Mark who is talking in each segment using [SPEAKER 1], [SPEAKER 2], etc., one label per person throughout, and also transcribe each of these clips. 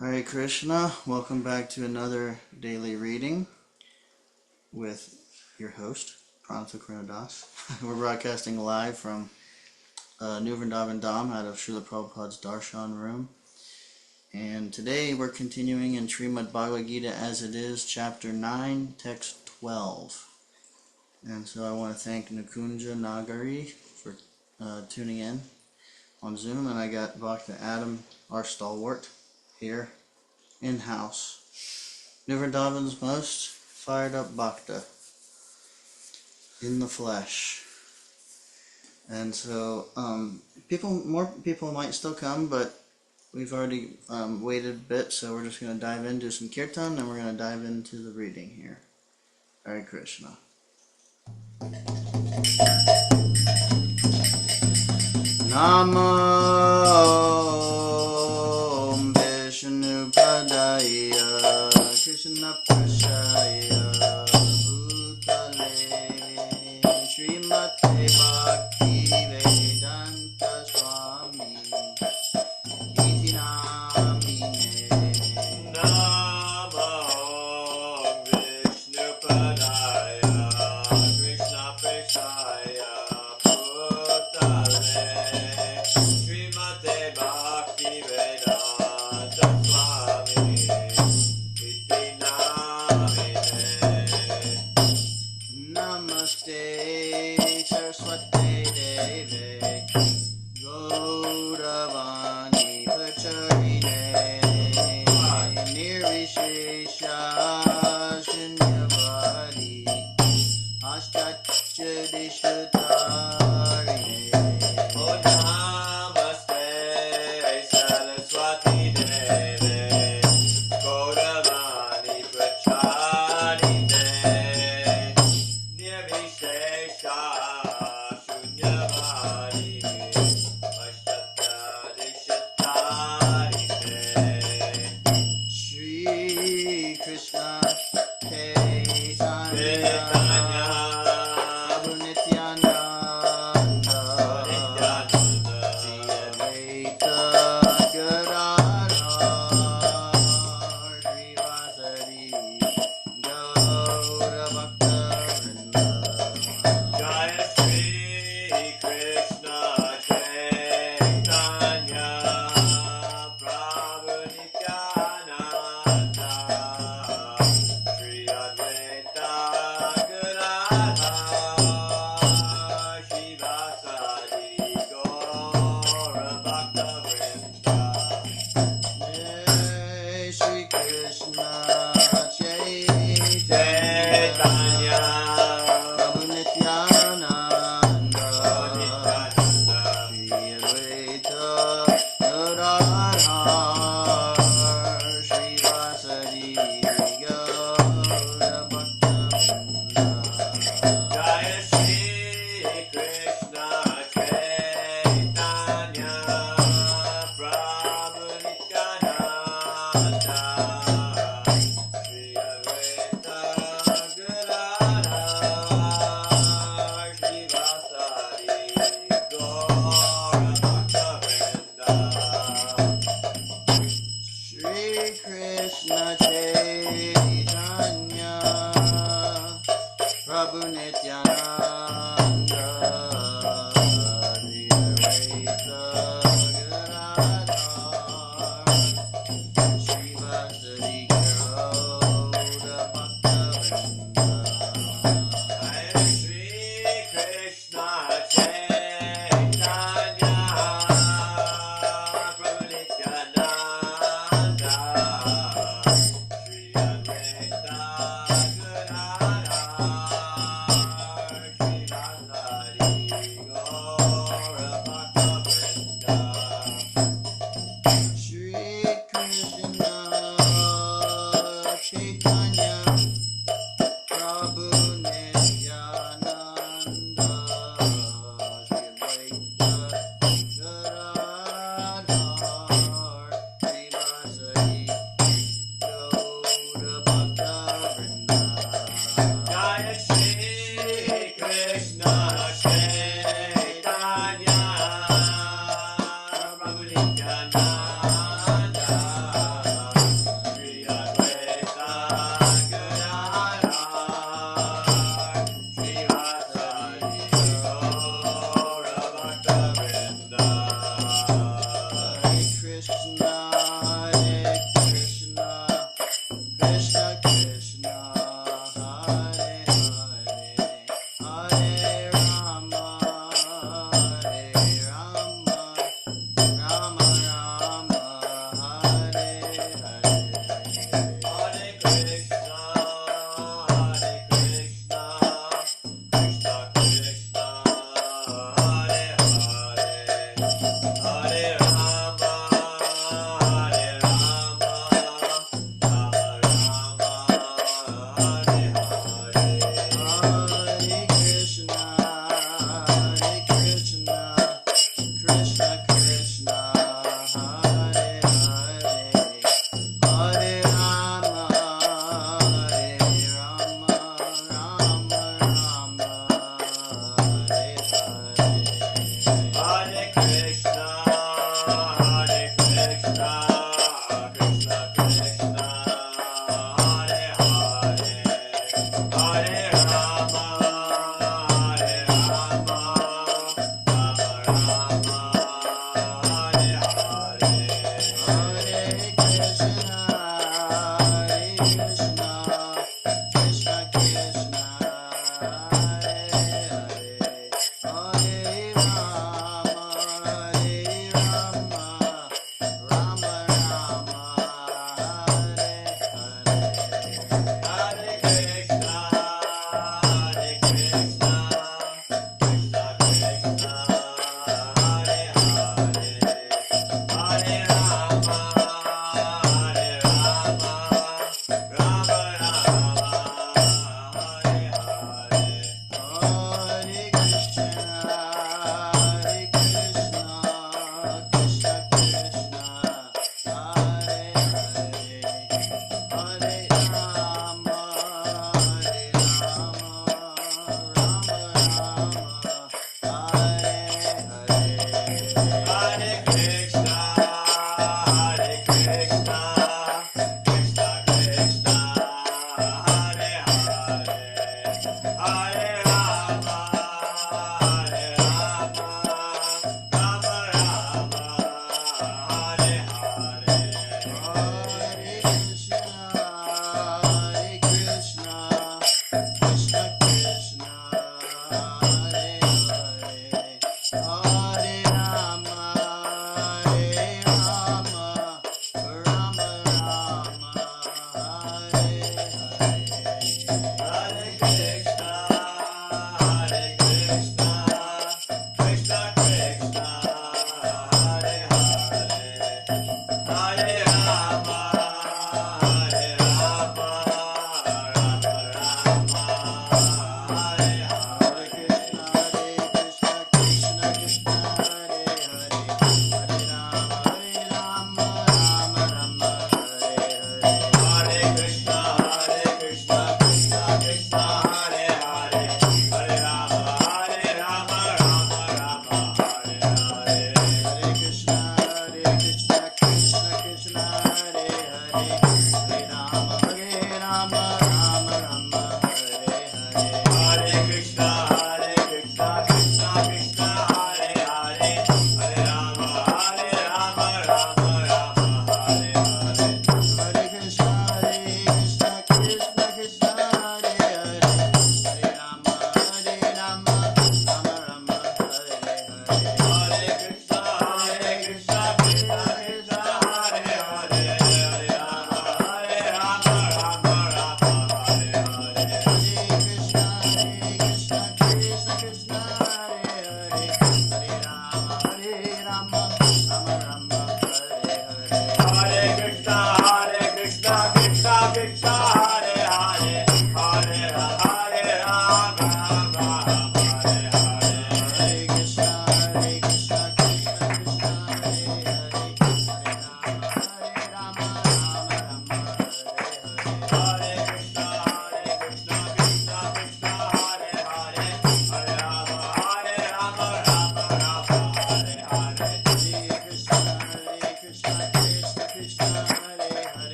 [SPEAKER 1] Hare Krishna, welcome back to another daily reading with your host, Pranatha Krinadas. We're broadcasting live from New Vrindavan Dham out of Srila Prabhupada's Darshan room. And today we're continuing in Srimad Bhagavad Gita as it is, chapter 9, text 12. And so I want to thank Nakunja Nagari for tuning in on Zoom. And I got Bhakta Adam, our stalwart, here in-house. New Vrindavan's most fired up Bhakta in the flesh. And so more people might still come, but we've already waited a bit, so we're just going to dive into some kirtan, and we're going to dive into the reading here. Hare Krishna. Namo Vishnu Padaya Krishna Prashaya Bhutale Srimate Bhakti Vedanta Swami Iti Namine.
[SPEAKER 2] Namo Vishnu Padaya Krishna Prashaya Bhutale Srimate Bhakti Vedanta Swami Iti Namine.
[SPEAKER 1] Namaste Saraswate Deve Gauravani Pacharine Nirvishesha Shunyavadi Ashtachadishatarine.
[SPEAKER 2] Oh, Namaste Saraswati Deve Gauravani Pracharine Nirvishesha Shunyavadi Ashtadishatarine.
[SPEAKER 1] Shri Krishna Chaitanya
[SPEAKER 2] Chaitanya
[SPEAKER 1] Prabhu Nityananda
[SPEAKER 2] Nityananda
[SPEAKER 1] Advaita Gadadhar Srivasadi Gaura Bhakta Vrinda.
[SPEAKER 2] Jaya Shri Krishna Chaitanya Prabhu Nityananda Shri Advaita Gadadhar Shivasadi Gaura Bhakta Vrinda.
[SPEAKER 1] Jai Shri Krishna Chaitanya
[SPEAKER 2] Chaitanya
[SPEAKER 1] Prabhu Nityananda
[SPEAKER 2] Nityananda
[SPEAKER 1] Shri Advaita Gadadhar Srivasadi Gaura Bhakta Vrinda.
[SPEAKER 2] Jaya Shri Krishna Chaitanya Prabhu Nityananda Shri Advaita Gadadhar Shivasadi Gaura Bhakta Vrinda.
[SPEAKER 1] Shri Krishna Chaitanya Prabhu Nityananda Shri Advaita Gadadhar Srivasadi Gaura Bhakta Vrinda.
[SPEAKER 2] Hare Shri Krishna Chaitanya Prabhu Nityananda Shri Advaita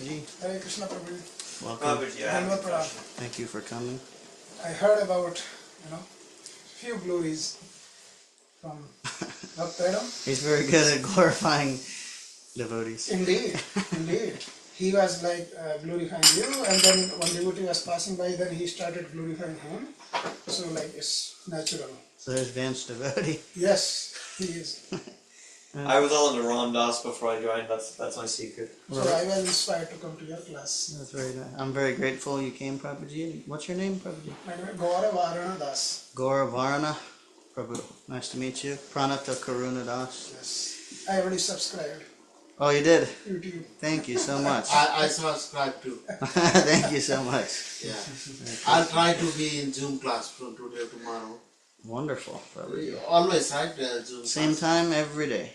[SPEAKER 1] Prabhuji.
[SPEAKER 3] Hare Krishna Prabhu.
[SPEAKER 1] Welcome.
[SPEAKER 2] Prabhuji, I have a question.
[SPEAKER 1] Thank you for coming.
[SPEAKER 3] I heard about, few glories from Bhaktaram.
[SPEAKER 1] He's very good at glorifying devotees.
[SPEAKER 3] Indeed, indeed. He was like glorifying you, and then one devotee was passing by, then he started glorifying him. So like it's natural.
[SPEAKER 1] So there's Vance devotee.
[SPEAKER 3] Yes, he is.
[SPEAKER 2] I was all into Ram Das before I joined. That's my secret.
[SPEAKER 3] So I was inspired to come to your class.
[SPEAKER 1] That's very nice. I'm very grateful you came, Prabhuji. What's your name, Prabhuji?
[SPEAKER 3] My name is Gaura Varana Das.
[SPEAKER 1] Gaura Varana. Prabhu, nice to meet you. Pranata Karuna Das.
[SPEAKER 3] Yes. I already subscribed.
[SPEAKER 1] Oh, you did?
[SPEAKER 3] YouTube.
[SPEAKER 1] Thank you so much.
[SPEAKER 4] I subscribe too.
[SPEAKER 1] Thank you so much.
[SPEAKER 4] Yeah. I'll try to be in Zoom class from today tomorrow.
[SPEAKER 1] Wonderful, Prabhuji.
[SPEAKER 4] Always, right? Zoom
[SPEAKER 1] Same
[SPEAKER 4] class.
[SPEAKER 1] time every day.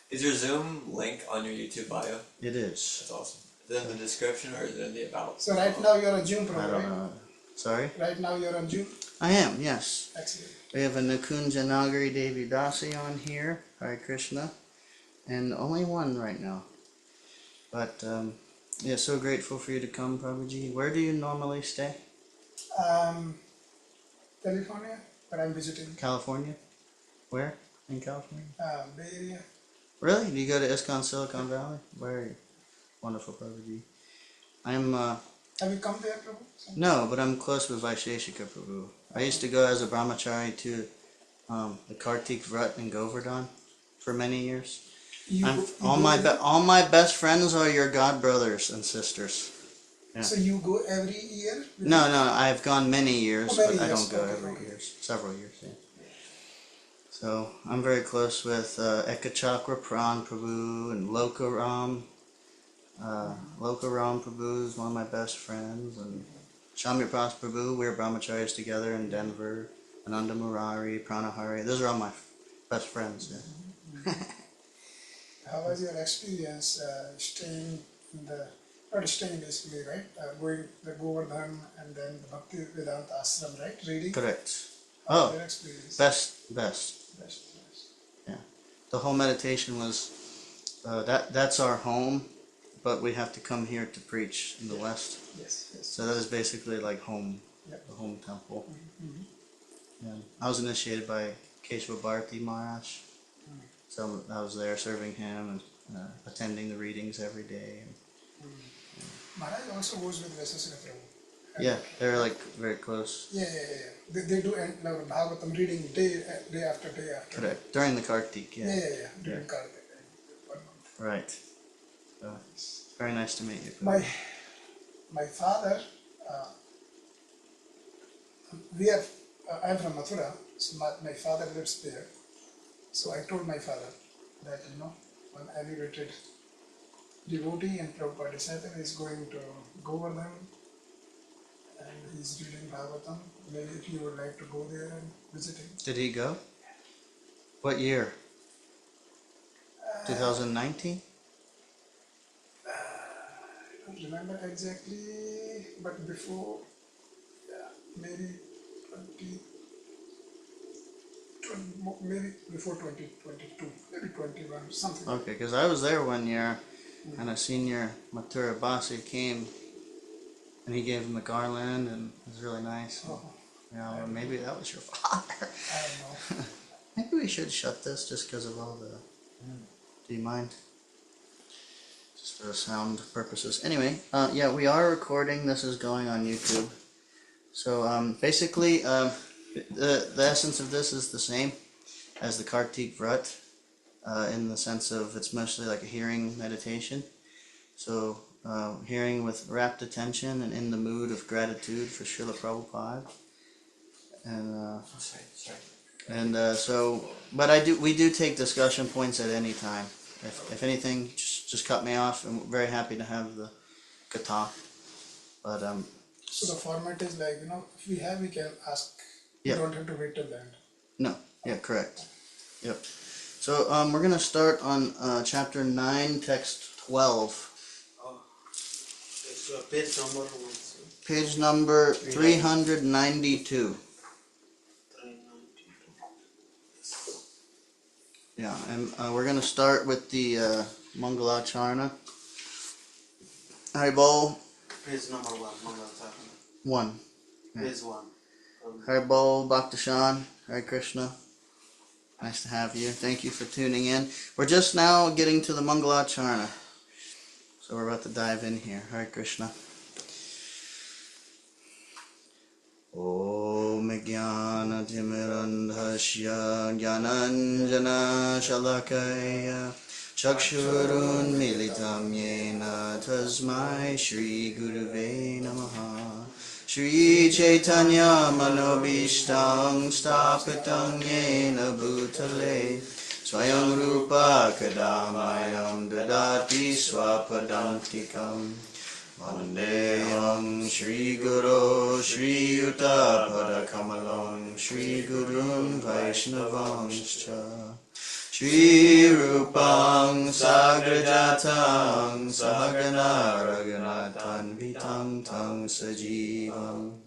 [SPEAKER 2] Is your Zoom link on your YouTube bio?
[SPEAKER 1] It is.
[SPEAKER 2] That's awesome. Is it in the description or is it in the about?
[SPEAKER 3] So right now you're on Zoom,
[SPEAKER 1] I
[SPEAKER 3] Prabhu,
[SPEAKER 1] don't
[SPEAKER 3] right?
[SPEAKER 1] know. Sorry?
[SPEAKER 3] Right now you're on Zoom.
[SPEAKER 1] I am, yes.
[SPEAKER 3] Excellent.
[SPEAKER 1] We have a Nakunja Nagari Devi Dasi on here. Hare Krishna. And only one right now. But, yeah, so grateful for you to come, Prabhuji. Where do you normally stay?
[SPEAKER 3] California, but I'm visiting
[SPEAKER 1] California? Where in California?
[SPEAKER 3] Bay Area.
[SPEAKER 1] Really? Do you go to ISKCON Silicon Valley? Where are you? Wonderful, Prabhuji. I'm,
[SPEAKER 3] Have you come there, Prabhu?
[SPEAKER 1] no, but I'm close with Vaisheshika Prabhu. I used to go as a brahmachari to the Kartik Vrat in Govardhan for many years. All my best friends are your god brothers and sisters. Yeah.
[SPEAKER 3] So you go every year?
[SPEAKER 1] No, I've gone many years,
[SPEAKER 3] Oh, many
[SPEAKER 1] but I
[SPEAKER 3] years,
[SPEAKER 1] don't go
[SPEAKER 3] okay,
[SPEAKER 1] every
[SPEAKER 3] okay.
[SPEAKER 1] year. Several years, yeah. So I'm very close with Ekachakra Pran Prabhu and Lokaram. Lokaram Prabhu is one of my best friends, and Shamir Pras Prabhu. We're brahmacharis together in Denver. Ananda Murari, Pranahari. Those are all my best friends. Yeah.
[SPEAKER 3] How was your experience staying in the, not staying basically, right? Going the Govardhan and then the Bhakti Vedanta Ashram, right? Reading?
[SPEAKER 1] Correct.
[SPEAKER 3] How was
[SPEAKER 1] Oh,
[SPEAKER 3] your experience?
[SPEAKER 1] best.
[SPEAKER 3] Best.
[SPEAKER 1] The whole meditation was that's our home, but we have to come here to preach in the West.
[SPEAKER 3] Yes, yes.
[SPEAKER 1] So that is basically like home,
[SPEAKER 3] Yep.
[SPEAKER 1] the home temple.
[SPEAKER 3] Mhm.
[SPEAKER 1] And I was initiated by Keshava Bharati Maharaj, so I was there serving him and attending the readings every day.
[SPEAKER 3] Maharaj also goes with Vesasana Prabhu.
[SPEAKER 1] Yeah, they're like very close.
[SPEAKER 3] Yeah. They do Bhagavatam reading day after day after.
[SPEAKER 1] Correct. During the Kartik,
[SPEAKER 3] Yeah.
[SPEAKER 1] yeah.
[SPEAKER 3] During
[SPEAKER 1] Yeah.
[SPEAKER 3] Kartik. 1 month.
[SPEAKER 1] Right. So, very nice to meet you.
[SPEAKER 3] My father, I'm from Mathura, so my father lives there. So I told my father that, one elevated devotee and Prabhupada disciple is going to Govardhan and he's reading Bhagavatam. Maybe if you would like to go there and visit him.
[SPEAKER 1] Did he go? What year? 2019?
[SPEAKER 3] I don't remember exactly, but before, maybe 20, maybe before 2022, maybe 21, something.
[SPEAKER 1] Okay, because I was there one year, and a senior Mathura Basi came, and he gave him the garland, and it was really nice.
[SPEAKER 3] Oh,
[SPEAKER 1] Yeah, or maybe that was your father.
[SPEAKER 3] I don't know.
[SPEAKER 1] Maybe we should shut this just because of all the. Do you mind? Just for sound purposes. Anyway, yeah, we are recording. This is going on YouTube. So basically, the essence of this is the same as the Kartik Vrat, in the sense of it's mostly like a hearing meditation. So hearing with rapt attention and in the mood of gratitude for Srila Prabhupada. And so, but we do take discussion points at any time. If anything, just cut me off. I'm very happy to have the katha. But
[SPEAKER 3] So the format is like, if we have, we can ask.
[SPEAKER 1] Yeah.
[SPEAKER 3] You don't have to wait till the end.
[SPEAKER 1] no, yeah, correct. Yep. So we're gonna start on chapter 9, text 12,
[SPEAKER 4] So page number was
[SPEAKER 1] page number 392.
[SPEAKER 4] 392.
[SPEAKER 1] Yeah, and we're gonna start with the Mangalacharna. Haribol
[SPEAKER 4] Page number 1, Mangal Charana.
[SPEAKER 1] 1.
[SPEAKER 4] Page 1.
[SPEAKER 1] Haribol, Bhaktashan, Hare Krishna. Nice to have you. Thank you for tuning in. We're just now getting to the Mangalacharna. So we're about to dive in here. Hare Krishna. Om Jnana Timirandhasya Jnananjana Shalakaya Chakshurun Militam Yena Tasmai Shri Gurave Namaha Shri Chaitanya Manobishtam Stapitam Yena Bhutale Swayam Rupa Kadamayam Dadati Swapadantikam Vandeham Shri Guru Shri Yuta Padakamalam Shri Gurun Vaishnavanscha Shri Rupang Sagrajatam Sahagana Raghunathan Vitam Tam Sajivam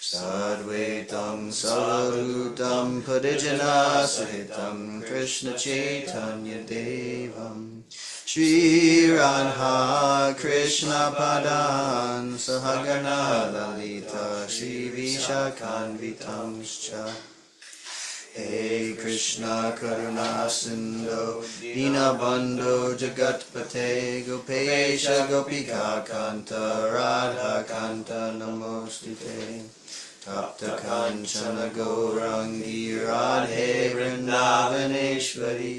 [SPEAKER 1] Sadvaitam Sadhutam Padijana Sahitam Krishna Chaitanya Devam Shri Radha Krishna Padan Sahagana Lalita Shri Vishakhanvitamscha Hey Krishna Karuna Sindhu Dinabandhu Jagatpate Gopesha Gopika Kanta Radha Kanta Namostute Tapta Kanchana Gaurangi Radhe Vrindavaneshwari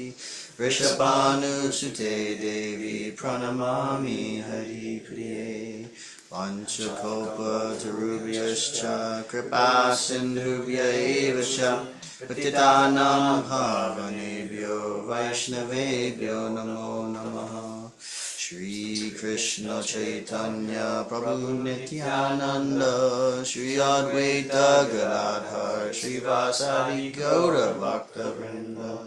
[SPEAKER 1] Rishabhanu Sute Devi Pranamami Hari Priye Panchakopa Tarubhyascha Kripa Sindhubhya Evascha Patitanam Bhavanebhyo Vaishnavebhyo Namo Namaha Shri Krishna Chaitanya Prabhu Nityananda Shri Advaita Gadadhar Shri Vasari Gaura Bhakta Vrinda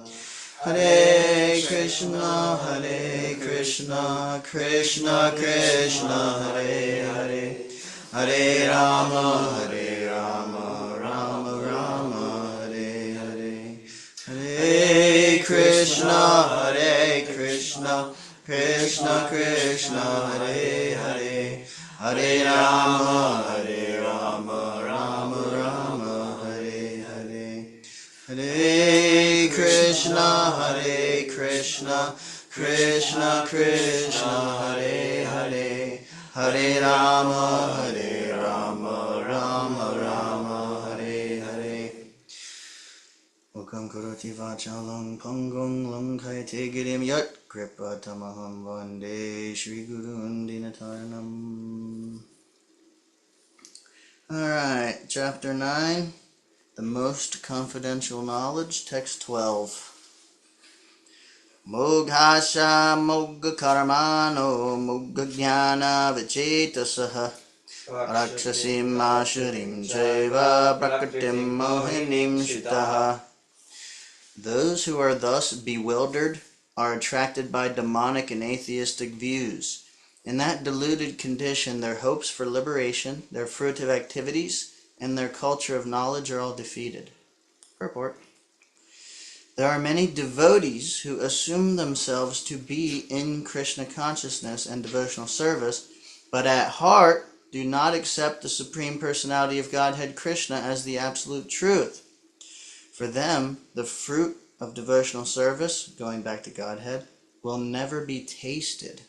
[SPEAKER 1] Hare Krishna, Krishna Krishna, Hare Hare, Hare Rama, Rama Rama, Hare Hare, Hare Krishna, Krishna Krishna, Hare Hare, Hare Rama, Rama Rama, Hare Hare. Hare Krishna, Krishna Krishna, Hare Hare, Hare Rama, Rama Rama, Hare Hare. Mukam karoti vachalam pangong lamkaite girim yat kripa tamaham vande Shri Gurun Dinataranam. Alright, chapter 9. The Most Confidential Knowledge, text 12. Moghasha mogha karmano mogha jnana vichetasaha rakshasim ashurim jaiva prakritim mohinim shitaha. Those who are thus bewildered are attracted by demonic and atheistic views. In that deluded condition, their hopes for liberation, their fruitive activities, and their culture of knowledge are all defeated. Purport. There are many devotees who assume themselves to be in Krishna consciousness and devotional service, but at heart do not accept the Supreme Personality of Godhead Krishna as the absolute truth. For them, the fruit of devotional service, going back to Godhead, will never be tasted.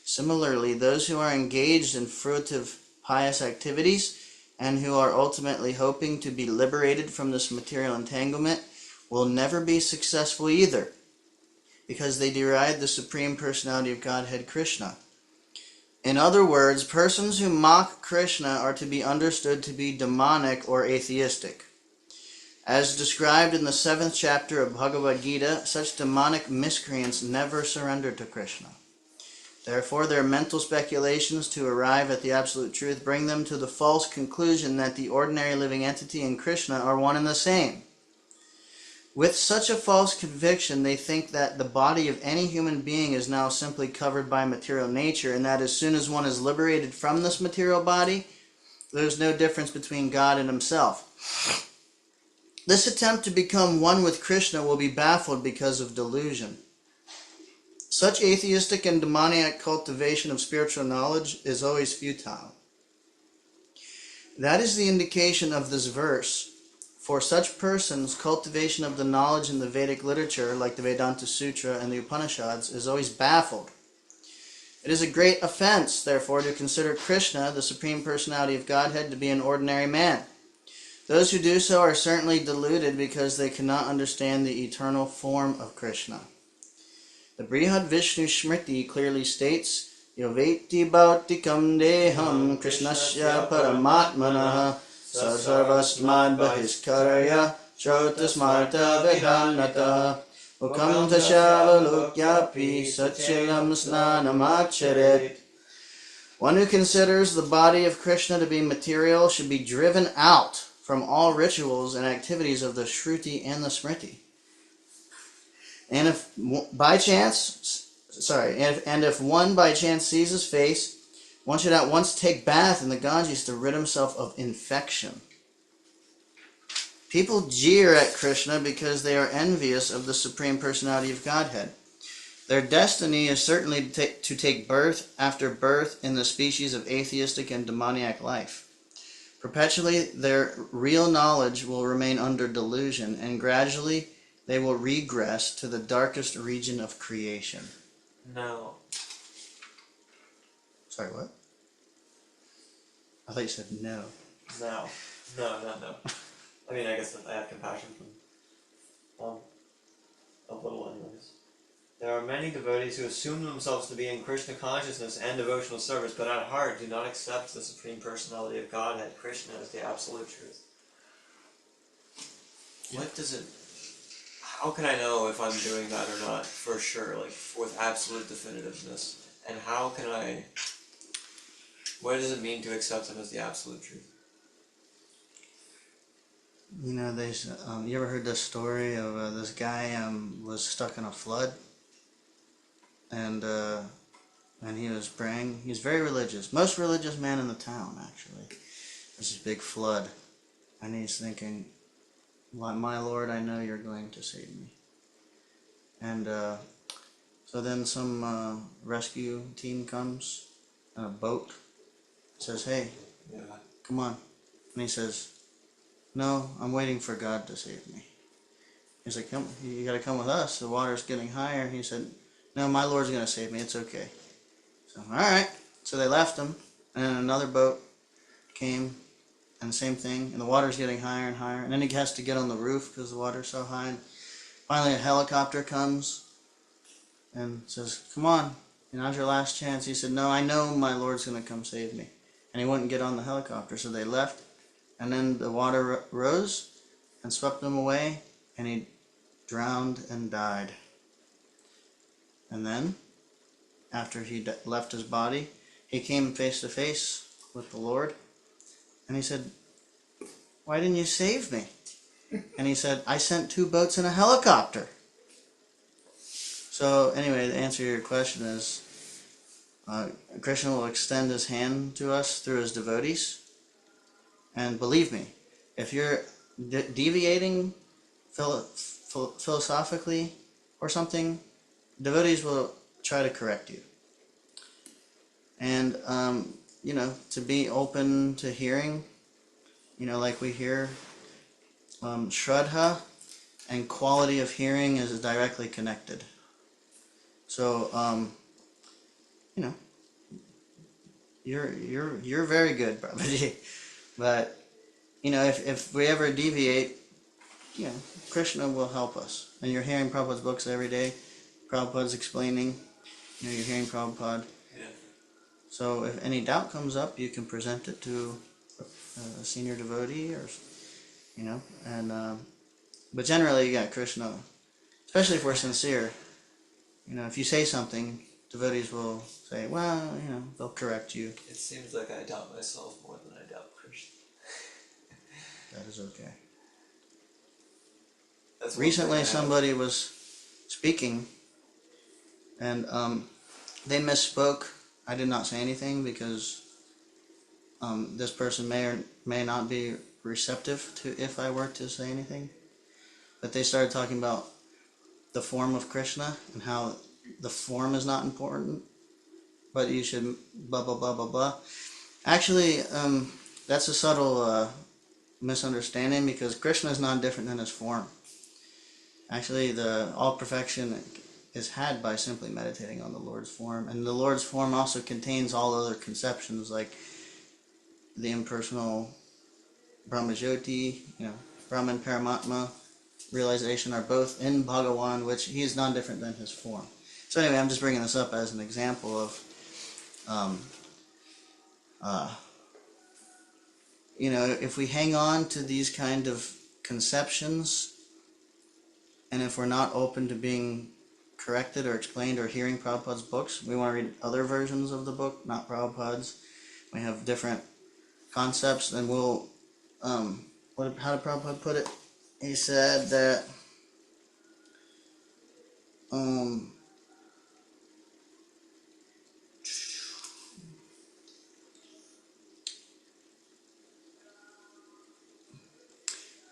[SPEAKER 1] Similarly, those who are engaged in fruitive pious activities and who are ultimately hoping to be liberated from this material entanglement will never be successful either, because they deride the Supreme Personality of Godhead Krishna. In other words, persons who mock Krishna are to be understood to be demonic or atheistic. As described in the 7th chapter of Bhagavad Gita, such demonic miscreants never surrender to Krishna. Therefore, their mental speculations to arrive at the absolute truth bring them to the false conclusion that the ordinary living entity and Krishna are one and the same. With such a false conviction, they think that the body of any human being is now simply covered by material nature, and that as soon as one is liberated from this material body, there's no difference between God and himself. This attempt to become one with Krishna will be baffled because of delusion. Such atheistic and demoniac cultivation of spiritual knowledge is always futile. That is the indication of this verse. For such persons, cultivation of the knowledge in the Vedic literature, like the Vedanta Sutra and the Upanishads, is always baffled. It is a great offense, therefore, to consider Krishna, the Supreme Personality of Godhead, to be an ordinary man. Those who do so are certainly deluded because they cannot understand the eternal form of Krishna. The Brihad Vishnu Smriti clearly states, Yoveti bhautikam deham krishnasya paramatmana sarvasmad bhahiskaraya chotasmarta vihanata mukam tashavalokyapi sachilam snanamacharet. One who considers the body of Krishna to be material should be driven out from all rituals and activities of the Shruti and the Smriti. And if by chance, if one by chance sees his face, one should at once take bath in the Ganges to rid himself of infection. People jeer at Krishna because they are envious of the Supreme Personality of Godhead. Their destiny is certainly to take birth after birth in the species of atheistic and demoniac life. Perpetually, their real knowledge will remain under delusion, and gradually they will regress to the darkest region of creation.
[SPEAKER 2] No.
[SPEAKER 1] Sorry, what? I thought you said no.
[SPEAKER 2] No. No. I mean, I guess I have compassion for them. A little anyways. There are many devotees who assume themselves to be in Krishna consciousness and devotional service, but at heart do not accept the Supreme Personality of Godhead, Krishna, as the absolute truth. What does it... How can I know if I'm doing that or not, for sure, like, with absolute definitiveness? And how can I... What does it mean to accept him as the absolute truth?
[SPEAKER 1] You know, you ever heard this story of this guy was stuck in a flood, and he was praying. He's very religious, most religious man in the town, actually. There's this big flood, and he's thinking, "My Lord, I know you're going to save me." And so then some rescue team comes in a boat, says, "Hey,
[SPEAKER 2] Yeah.
[SPEAKER 1] come on," and he says, "No, I'm waiting for God to save me." He's like, "Come, you got to come with us. The water's getting higher." He said, "No, my Lord's going to save me. It's okay." So, all right. So they left him, and then another boat came, and the same thing, and the water's getting higher and higher, and then he has to get on the roof because the water's so high. And finally, a helicopter comes and says, "Come on, now's your last chance." He said, "No, I know my Lord's going to come save me," and he wouldn't get on the helicopter. So they left. And then the water rose and swept him away, and he drowned and died. And then, after he left his body, he came face to face with the Lord, and he said, "Why didn't you save me?" And he said, "I sent 2 boats and a helicopter." So anyway, the answer to your question is, Krishna will extend his hand to us through his devotees. And believe me, if you're deviating philosophically or something, devotees will try to correct you. And, to be open to hearing, like we hear, Shraddha and quality of hearing is directly connected. So, you're very good, Prabhuji. But, if we ever deviate, Krishna will help us. And you're hearing Prabhupada's books every day. Prabhupada's explaining. You're hearing Prabhupada.
[SPEAKER 2] Yeah.
[SPEAKER 1] So if any doubt comes up, you can present it to a senior devotee, but generally, Krishna, especially if we're sincere, if you say something, devotees will say, well, they'll correct you.
[SPEAKER 2] It seems like I doubt myself more than I doubt Krishna.
[SPEAKER 1] That is okay.
[SPEAKER 2] That's
[SPEAKER 1] Recently, somebody was speaking, and they misspoke. I did not say anything because this person may or may not be receptive to if I were to say anything. But they started talking about the form of Krishna and how the form is not important, but you should blah blah blah blah blah. Actually, that's a subtle misunderstanding, because Krishna is not different than his form. Actually, all perfection is had by simply meditating on the Lord's form, and the Lord's form also contains all other conceptions, like the impersonal Brahmajyoti, Brahman Paramatma realization are both in Bhagavan, which he is non different than his form. So anyway, I'm just bringing this up as an example of, if we hang on to these kind of conceptions, and if we're not open to being corrected or explained or hearing Prabhupada's books, we want to read other versions of the book, not Prabhupada's. We have different concepts, then we'll, how did Prabhupada put it? He said that,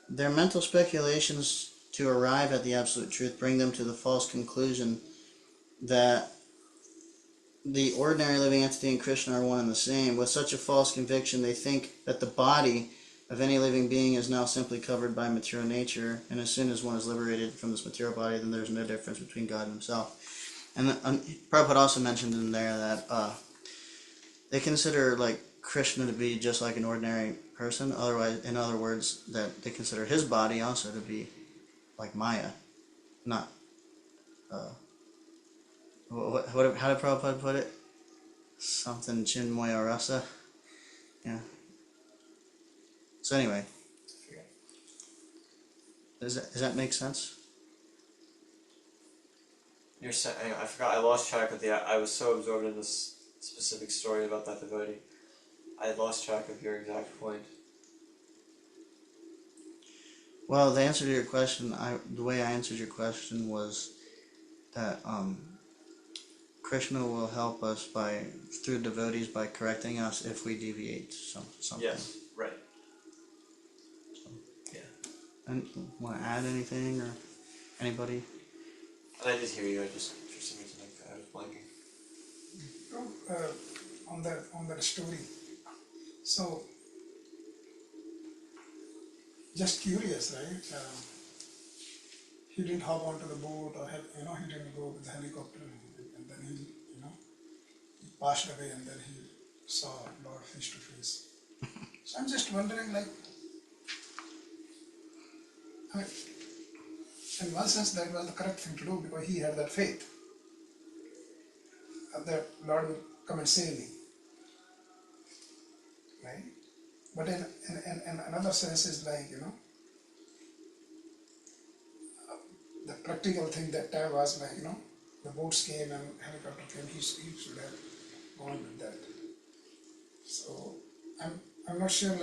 [SPEAKER 1] their mental speculations to arrive at the absolute truth bring them to the false conclusion that the ordinary living entity and Krishna are one and the same. With such a false conviction, they think that the body of any living being is now simply covered by material nature, and as soon as one is liberated from this material body, then there's no difference between God and himself. And Prabhupada also mentioned in there that they consider Krishna to be just like an ordinary person. Otherwise, in other words, that they consider his body also to be like Maya, not. How did Prabhupada put it? Something Chinmaya Rasa. Yeah. So anyway, does that make sense?
[SPEAKER 2] You're saying, I forgot, I lost track of I was so absorbed in this specific story about that devotee. I lost track of your exact point.
[SPEAKER 1] Well, the answer to your question, the way I answered your question was that Krishna will help us through devotees by correcting us if we deviate something.
[SPEAKER 2] Yes, right.
[SPEAKER 1] So,
[SPEAKER 2] yeah.
[SPEAKER 1] And want to add anything, or anybody?
[SPEAKER 2] And I did hear you. I just for some reason I was blanking.
[SPEAKER 3] On that story. So, just curious, right? He didn't hop onto the boat, or he didn't go with the helicopter, and then he passed away, and then he saw Lord face to face. So I'm just wondering, in one sense, that was the correct thing to do, because he had that faith that Lord will come and save me, right? But in another sense, is the practical thing that time was the boats came and helicopter came. He should have gone with that. So I'm not sure,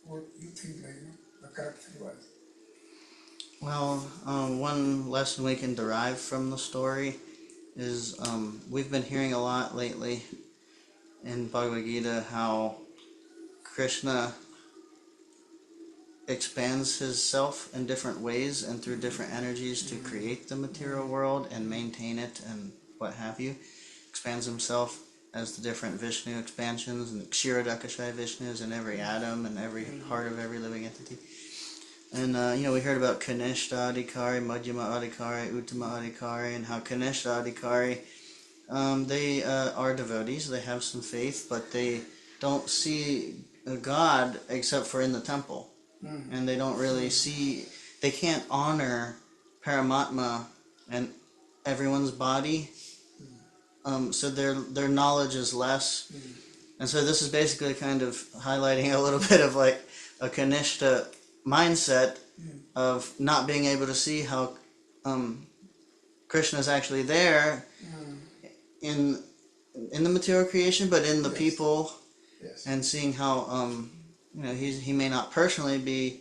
[SPEAKER 3] what you think, the correct thing was.
[SPEAKER 1] Well, one lesson we can derive from the story is we've been hearing a lot lately in Bhagavad Gita how Krishna expands his self in different ways and through different energies to create the material world and maintain it and what have you. Expands himself as the different Vishnu expansions and Kshirodakashayi Vishnus in every atom and every heart of every living entity. And we heard about Kanishta Adhikari, Madhyama Adhikari, Uttama Adhikari, and how Kanishta Adhikari, they are devotees, they have some faith, but they don't see a God except for in the temple. And they don't really they can't honor Paramatma and everyone's body, so their knowledge is less. And so this is basically kind of highlighting a little bit of like a Kanishta mindset of not being able to see how Krishna is actually there in the material creation, but in the people, and seeing how he may not personally be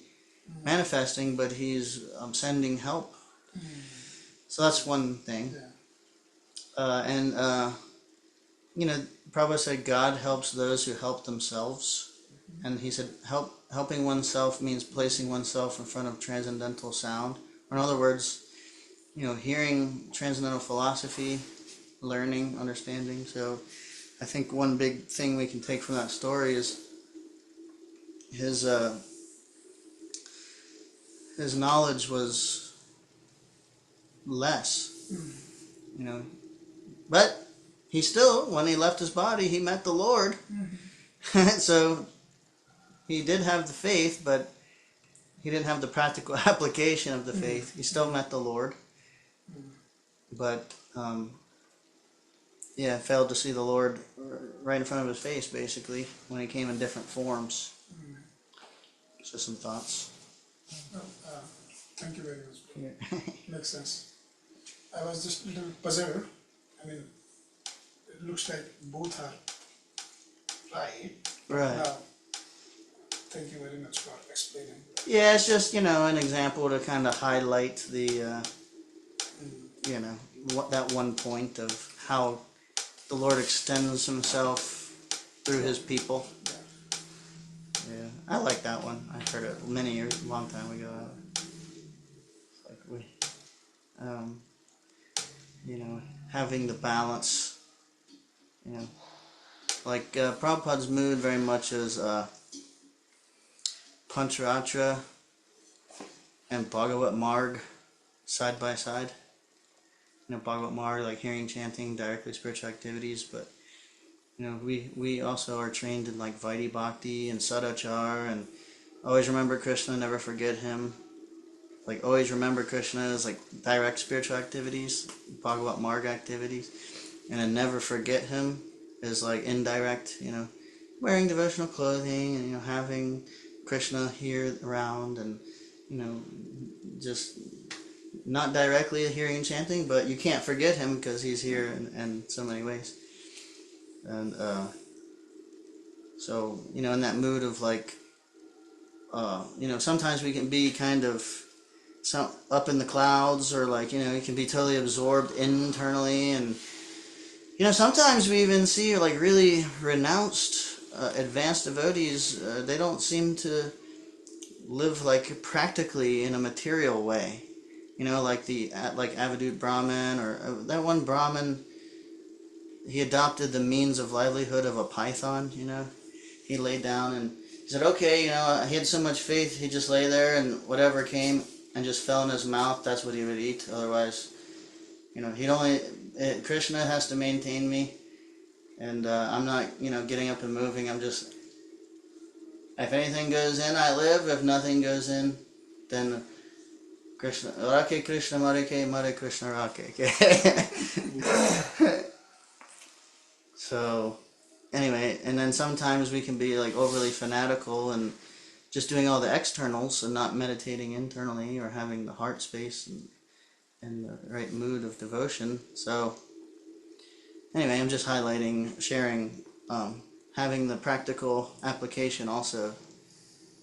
[SPEAKER 1] manifesting, but he's sending help. So that's one thing. Prabhupada said God helps those who help themselves, and he said helping oneself means placing oneself in front of transcendental sound. Or in other words, hearing transcendental philosophy, learning, understanding. So I think one big thing we can take from that story is his knowledge was less, but he still, when he left his body, he met the Lord. So he did have the faith, but he didn't have the practical application of the faith. He still met the Lord, but failed to see the Lord right in front of his face, basically, when he came in different forms. So some thoughts.
[SPEAKER 3] Thank you very much. Makes sense. I was just a little puzzled. I mean, it looks like both are right.
[SPEAKER 1] Right.
[SPEAKER 3] Now, thank you very much for explaining.
[SPEAKER 1] Yeah, it's just, an example to kind of highlight the, that one point of how the Lord extends himself through his people. Yeah, I like that one. I heard it a long time ago. Like having the balance, like Prabhupada's mood very much is Pancharatra and Bhagavad Marg side by side. Bhagavad Marg, like hearing, chanting, directly spiritual activities, but we also are trained in like Vaidhi Bhakti and Sadachar, and always remember Krishna, never forget him. Like always remember Krishna is like direct spiritual activities, Bhagavad Marg activities, and then never forget him is like indirect, wearing devotional clothing and having Krishna here around, and just not directly hearing and chanting, but you can't forget him because he's here in so many ways. And so in that mood of like sometimes we can be kind of up in the clouds, or like you can be totally absorbed internally, and sometimes we even see like really renounced advanced devotees, they don't seem to live like practically in a material way, like like Avadut Brahmin, or that one Brahmin. He adopted the means of livelihood of a python. He laid down and he said, okay, he had so much faith, he'd just lay there and whatever came and just fell in his mouth, that's what he would eat. Otherwise, Krishna has to maintain me, and I'm not, getting up and moving. I'm just, if anything goes in, I live. If nothing goes in, then Krishna, Rake Krishna Marike, Mare Krishna Rake. So, anyway, and then sometimes we can be like overly fanatical and just doing all the externals and not meditating internally or having the heart space and the right mood of devotion. So, anyway, I'm just highlighting, sharing, having the practical application also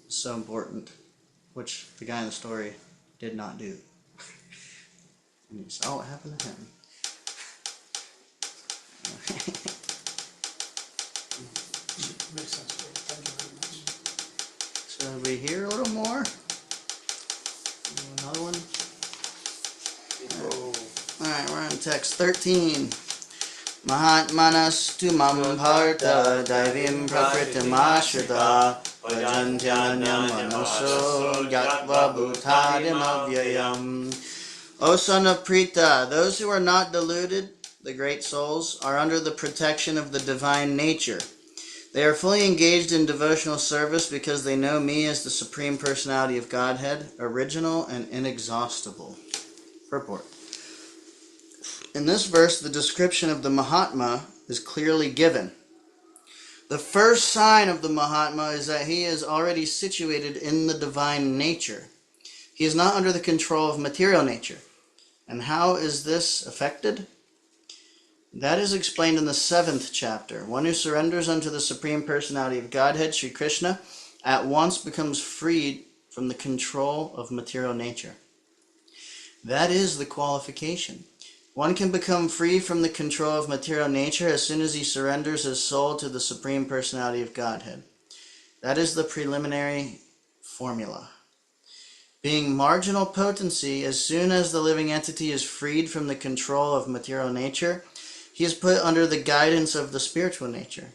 [SPEAKER 1] is so important, which the guy in the story did not do. And you saw what happened to him.
[SPEAKER 3] Makes sense. Thank you very much.
[SPEAKER 1] So we hear a little more. Another one. All right, we're on text 13. Mahatmanas tu mam bharta daivim prakritim ashrita vajantyanyam manaso yatva bhutadim avyayam. O son of Prita, those who are not deluded, the great souls, are under the protection of the divine nature. They are fully engaged in devotional service because they know me as the Supreme Personality of Godhead, original and inexhaustible. Purport. In this verse, the description of the Mahatma is clearly given. The first sign of the Mahatma is that he is already situated in the divine nature. He is not under the control of material nature. And how is this affected? That is explained in the 7th chapter. One who surrenders unto the Supreme Personality of Godhead, Sri Krishna, at once becomes freed from the control of material nature. That is the qualification. One can become free from the control of material nature as soon as he surrenders his soul to the Supreme Personality of Godhead. That is the preliminary formula. Being marginal potency, as soon as the living entity is freed from the control of material nature, he is put under the guidance of the spiritual nature.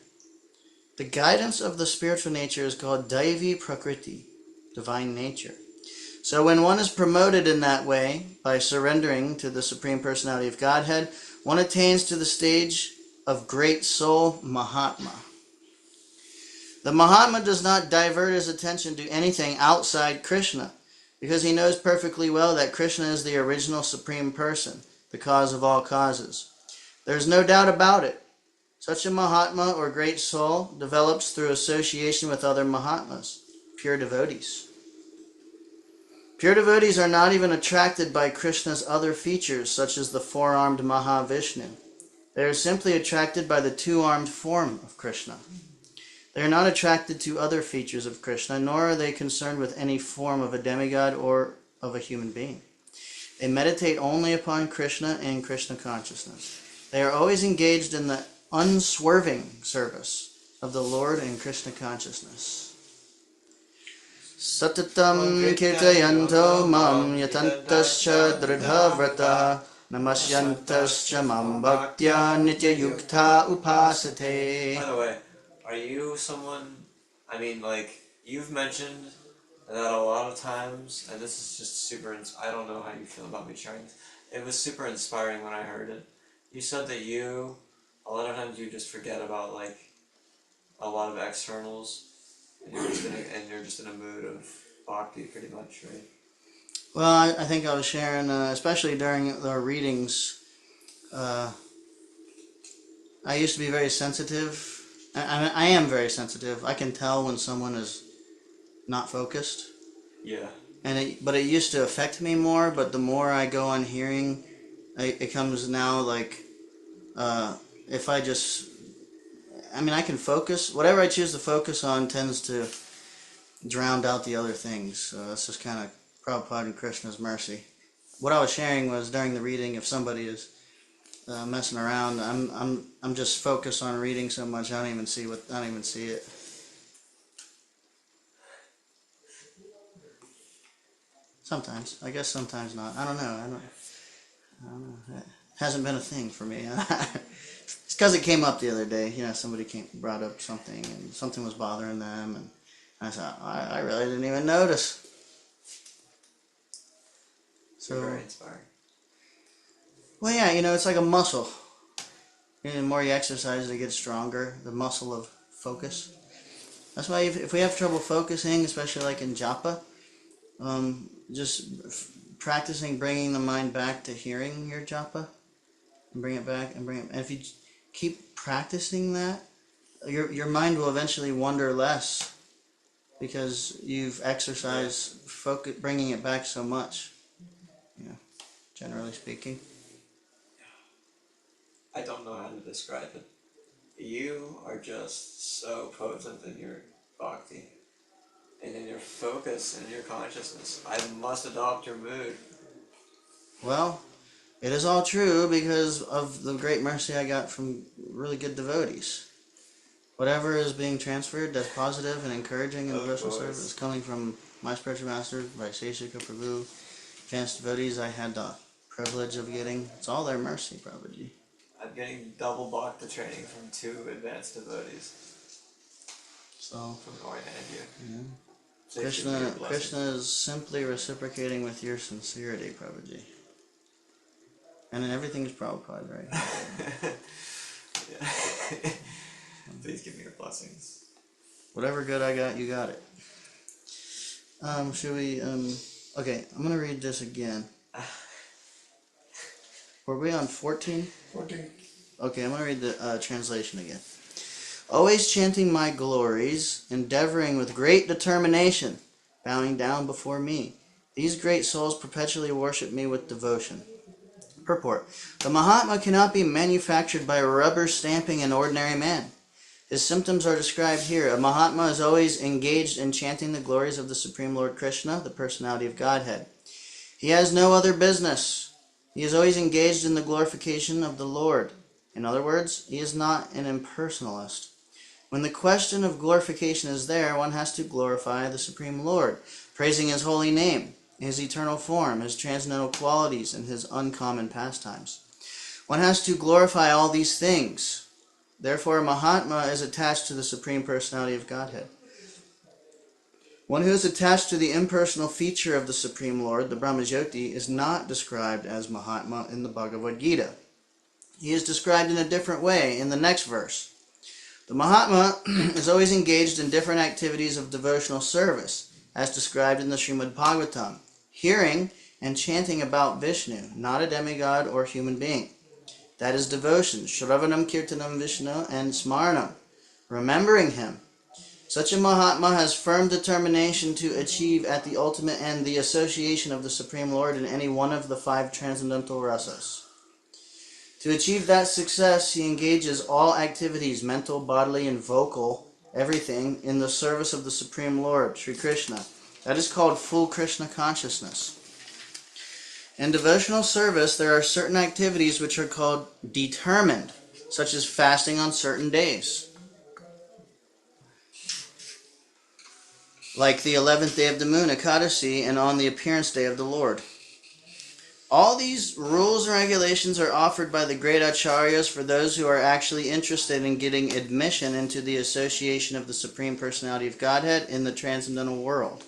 [SPEAKER 1] The guidance of the spiritual nature is called Daivi Prakriti, divine nature. So when one is promoted in that way, by surrendering to the Supreme Personality of Godhead, one attains to the stage of great soul Mahatma. The Mahatma does not divert his attention to anything outside Krishna, because he knows perfectly well that Krishna is the original Supreme Person, the cause of all causes. There is no doubt about it. Such a Mahatma or great soul develops through association with other Mahatmas, pure devotees. Pure devotees are not even attracted by Krishna's other features, such as the four-armed Mahavishnu. They are simply attracted by the two-armed form of Krishna. They are not attracted to other features of Krishna, nor are they concerned with any form of a demigod or of a human being. They meditate only upon Krishna and Krishna consciousness. They are always engaged in the unswerving service of the Lord and Krishna consciousness. Satatam kirtayanto mam yatantascha dridhavrata namasyantascha mam bhaktya nityayukta upasate.
[SPEAKER 2] By the way, are you someone, I mean, like, you've mentioned that a lot of times, and this is just super, I don't know how you feel about me sharing this, it was super inspiring when I heard it. You said that a lot of times you just forget about, like, a lot of externals, and you're just in a mood of bhakti pretty much, right?
[SPEAKER 1] Well, I think I was sharing, especially during our readings, I used to be very sensitive. I am very sensitive. I can tell when someone is not focused.
[SPEAKER 2] Yeah.
[SPEAKER 1] But it used to affect me more. But the more I go on hearing, it comes now like if I just, I can focus. Whatever I choose to focus on tends to drown out the other things. So that's just kind of Prabhupada and Krishna's mercy. What I was sharing was during the reading, if somebody is messing around, I'm just focused on reading so much I don't even see it. Sometimes, I guess sometimes not. I don't know. It hasn't been a thing for me. It's because it came up the other day. Somebody brought up something and something was bothering them, and I thought I really didn't even notice. So
[SPEAKER 2] very inspiring.
[SPEAKER 1] Well, yeah, it's like a muscle. The more you exercise, it gets stronger. The muscle of focus. That's why if we have trouble focusing, especially like in japa, just practicing bringing the mind back to hearing your japa, and bring it back and bring it. And if you keep practicing that, your mind will eventually wander less because you've exercised focus, bringing it back so much. Generally speaking.
[SPEAKER 2] I don't know how to describe it. You are just so potent in your bhakti and in your focus and your consciousness. I must adopt your mood.
[SPEAKER 1] Well, it is all true because of the great mercy I got from really good devotees. Whatever is being transferred that's positive and encouraging in devotional service is coming from my spiritual master, Vaiseshika Prabhu, advanced devotees I had the privilege of getting. It's all their mercy, Prabhuji.
[SPEAKER 2] I'm getting double bhakti training from 2 advanced devotees.
[SPEAKER 1] So
[SPEAKER 2] from North India.
[SPEAKER 1] Yeah. Krishna is simply reciprocating with your sincerity, Prabhuji. And then everything is Prabhupada, right?
[SPEAKER 2] Yeah. Please give me your blessings.
[SPEAKER 1] Whatever good I got, you got it. Should we, okay, I'm going to read this again. Were we on 14?
[SPEAKER 3] 14.
[SPEAKER 1] Okay, I'm going to read the translation again. Always chanting my glories, endeavoring with great determination, bowing down before me. These great souls perpetually worship me with devotion. Purport. The Mahatma cannot be manufactured by rubber stamping an ordinary man. His symptoms are described here. A Mahatma is always engaged in chanting the glories of the Supreme Lord Krishna, the personality of Godhead. He has no other business. He is always engaged in the glorification of the Lord. In other words, he is not an impersonalist. When the question of glorification is there, one has to glorify the Supreme Lord, praising his holy name. his eternal form, his transcendental qualities, and his uncommon pastimes. One has to glorify all these things. Therefore, a Mahatma is attached to the Supreme Personality of Godhead. One who is attached to the impersonal feature of the Supreme Lord, the Brahmajyoti, is not described as Mahatma in the Bhagavad Gita. He is described in a different way in the next verse. The Mahatma is always engaged in different activities of devotional service, as described in the Srimad Bhagavatam, hearing and chanting about Vishnu, not a demigod or human being. That is devotion, Shravanam Kirtanam Vishnu, and Smaranam, remembering him. Such a Mahatma has firm determination to achieve at the ultimate end the association of the Supreme Lord in any one of the 5 transcendental rasas. To achieve that success, he engages all activities, mental, bodily, and vocal, everything, in the service of the Supreme Lord, Sri Krishna. That is called full Krishna consciousness. In devotional service, there are certain activities which are called determined, such as fasting on certain days, like the 11th day of the moon, Ekadasi, and on the appearance day of the Lord. All these rules and regulations are offered by the great acharyas for those who are actually interested in getting admission into the association of the Supreme Personality of Godhead in the transcendental world.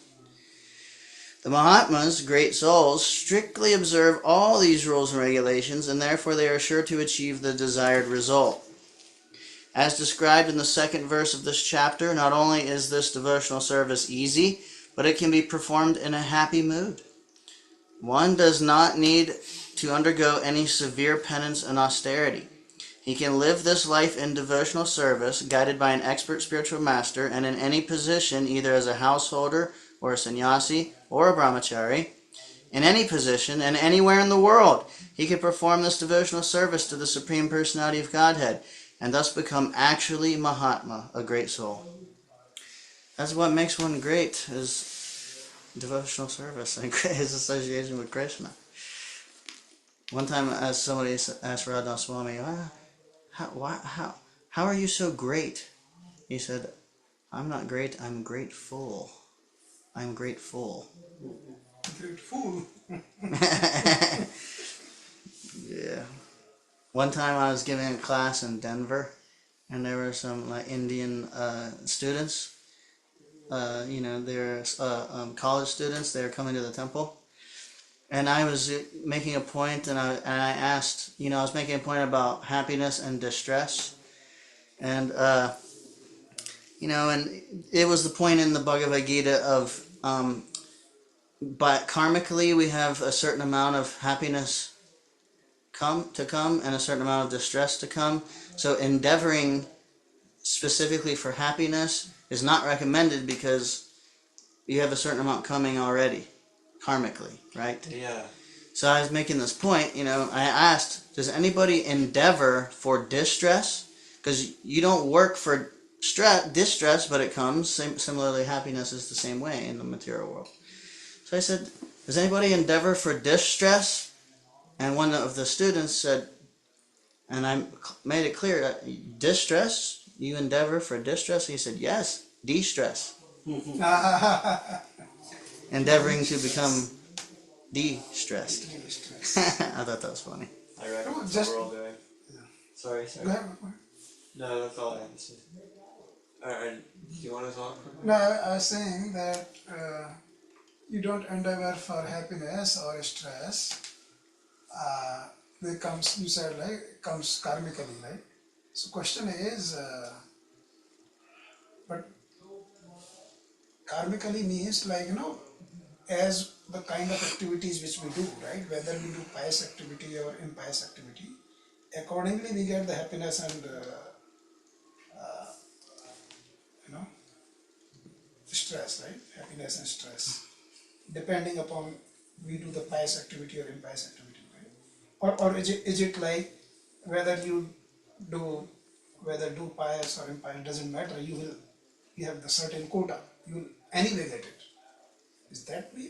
[SPEAKER 1] The Mahatmas, great souls, strictly observe all these rules and regulations, and therefore they are sure to achieve the desired result. As described in the 2nd verse of this chapter, not only is this devotional service easy, but it can be performed in a happy mood. One does not need to undergo any severe penance and austerity. He can live this life in devotional service, guided by an expert spiritual master, and in any position, either as a householder, or a sannyasi, or a brahmachari, in any position, and anywhere in the world, he can perform this devotional service to the Supreme Personality of Godhead, and thus become actually Mahatma, a great soul. That's what makes one great, is devotional service and his association with Krishna. One time, as somebody asked Radha Swami, how are you so great? He said, I'm not great, I'm grateful. I'm grateful.
[SPEAKER 3] Great fool.
[SPEAKER 1] Yeah. One time I was giving a class in Denver, and there were some Indian students. They're college students. They were coming to the temple, and I was making a point, and I asked, I was making a point about happiness and distress, and and it was the point in the Bhagavad Gita of, but karmically we have a certain amount of happiness come and a certain amount of distress to come. So endeavoring specifically for happiness is not recommended because you have a certain amount coming already, karmically, right?
[SPEAKER 2] Yeah.
[SPEAKER 1] So I was making this point, I asked, does anybody endeavor for distress? Because you don't work for distress, but it comes. Similarly, happiness is the same way in the material world. So I said, does anybody endeavor for distress? And one of the students said, and I made it clear, distress? You endeavor for distress? He said, yes, de-stress. Endeavoring to become de-stressed. I thought that was funny.
[SPEAKER 2] I reckon that's
[SPEAKER 3] just-
[SPEAKER 2] what we're all doing. Sorry.
[SPEAKER 3] Go ahead.
[SPEAKER 2] No, that's all I have to say. Alright, do you want to talk?
[SPEAKER 3] No, I was saying that you don't endeavor for happiness or stress. It comes, you said, comes karmically, right? So question is, but karmically means as the kind of activities which we do, right? Whether we do pious activity or impious activity, accordingly we get the happiness and stress, right? Happiness and stress, depending upon we do the pious activity or impious activity, right? Or is it like whether do pious or impious, doesn't matter. You have the certain quota. You will anyway get it. Is that way?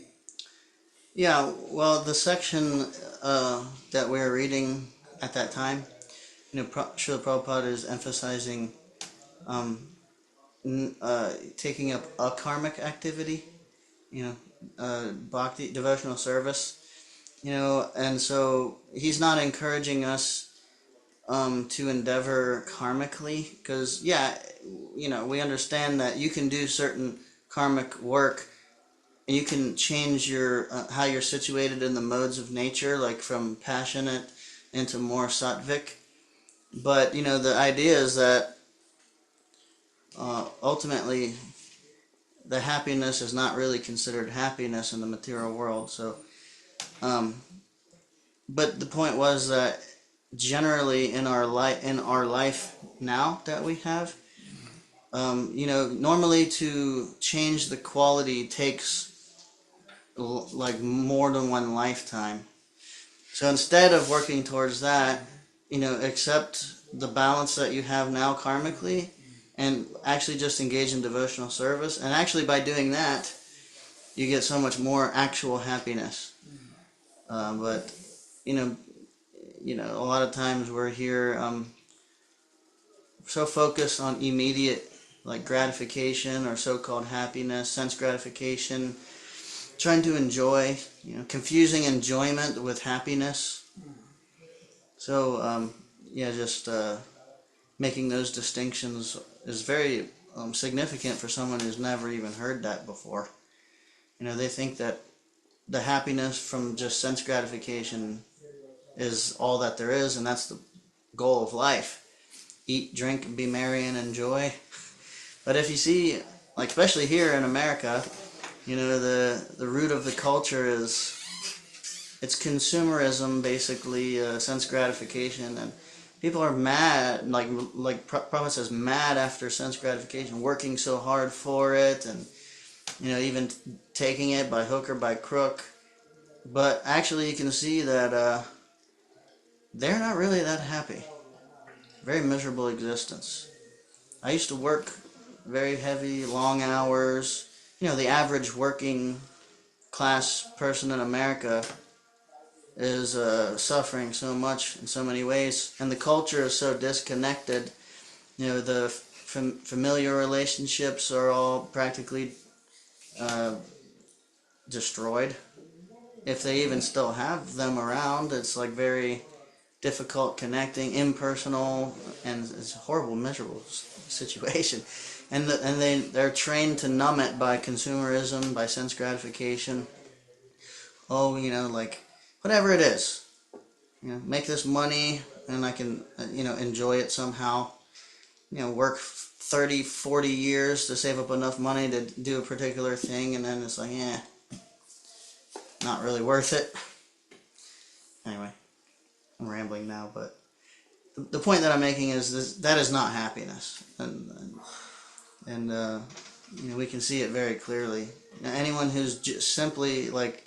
[SPEAKER 1] Yeah, well, the section that we were reading at that time, Srila Prabhupada is emphasizing taking up a karmic activity, bhakti, devotional service, and so he's not encouraging us to endeavor karmically, because we understand that you can do certain karmic work, and you can change your how you're situated in the modes of nature, like from passionate into more sattvic. But the idea is that ultimately the happiness is not really considered happiness in the material world. So, but the point was that generally in our life now that we have, normally to change the quality takes like more than one lifetime. So instead of working towards that, accept the balance that you have now karmically, and actually just engage in devotional service. And actually, by doing that, you get so much more actual happiness. But a lot of times we're here so focused on immediate like gratification or so-called happiness, sense gratification, trying to enjoy, confusing enjoyment with happiness. So just making those distinctions is very significant for someone who's never even heard that before. They think that the happiness from just sense gratification is all that there is, and that's the goal of life. Eat, drink, be merry, and enjoy. But if you see, like especially here in America, the root of the culture is it's consumerism, basically, sense gratification, and people are mad, like Prabhupada says, mad after sense gratification, working so hard for it, and even taking it by hook or by crook. But actually, you can see that they're not really that happy. Very miserable existence. I used to work very heavy, long hours. The average working class person in America is suffering so much in so many ways, and the culture is so disconnected. The familiar relationships are all practically destroyed. If they even still have them around, it's like very difficult connecting, impersonal, and it's a horrible, miserable situation. And they're trained to numb it by consumerism, by sense gratification. Oh, like whatever it is, make this money and I can, enjoy it somehow. Work 30, 40 years to save up enough money to do a particular thing, and then it's like, not really worth it. Anyway, I'm rambling now, but the point that I'm making is that is not happiness, and we can see it very clearly. Now, anyone who's just simply like